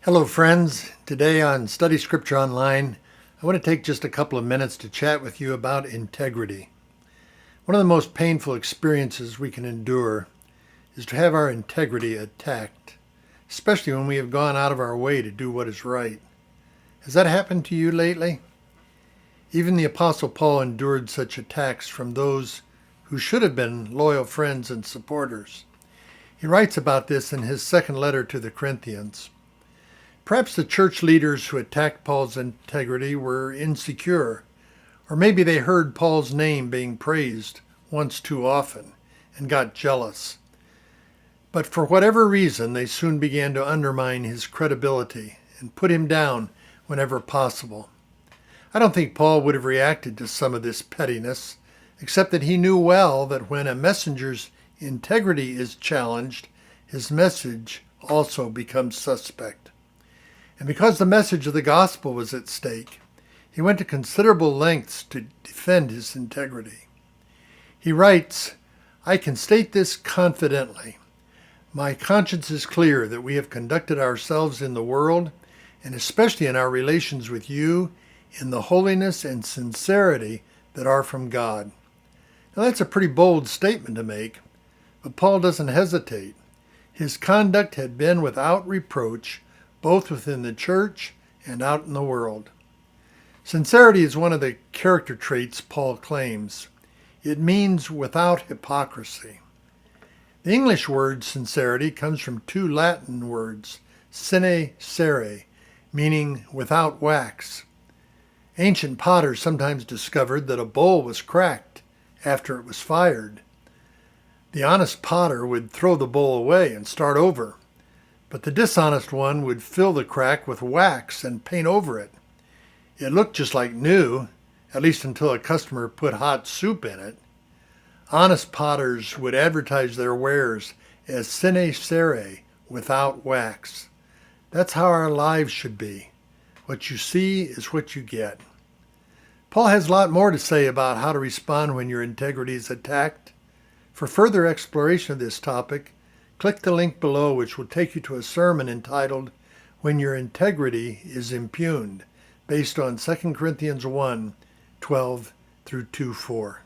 Hello, friends. Today on Study Scripture Online, I want to take just a couple of minutes to chat with you about integrity. One of the most painful experiences we can endure is to have our integrity attacked, especially when we have gone out of our way to do what is right. Has that happened to you lately? Even the Apostle Paul endured such attacks from those who should have been loyal friends and supporters. He writes about this in his second letter to the Corinthians. Perhaps the church leaders who attacked Paul's integrity were insecure, or maybe they heard Paul's name being praised once too often and got jealous. But for whatever reason, they soon began to undermine his credibility and put him down whenever possible. I don't think Paul would have reacted to some of this pettiness, except that he knew well that when a messenger's integrity is challenged, his message also becomes suspect. And because the message of the gospel was at stake, he went to considerable lengths to defend his integrity. He writes, "I can state this confidently. My conscience is clear that we have conducted ourselves in the world, and especially in our relations with you, in the holiness and sincerity that are from God." Now that's a pretty bold statement to make, but Paul doesn't hesitate. His conduct had been without reproach, both within the church and out in the world. Sincerity is one of the character traits Paul claims. It means without hypocrisy. The English word sincerity comes from two Latin words, sine cere, meaning without wax. Ancient potters sometimes discovered that a bowl was cracked after it was fired. The honest potter would throw the bowl away and start over, but the dishonest one would fill the crack with wax and paint over it. It looked just like new, at least until a customer put hot soup in it. Honest potters would advertise their wares as sine cere, without wax. That's how our lives should be. What you see is what you get. Paul has a lot more to say about how to respond when your integrity is attacked. For further exploration of this topic, click the link below, which will take you to a sermon entitled "When Your Integrity is Impugned," based on 2 Corinthians 1:12 through 2:4.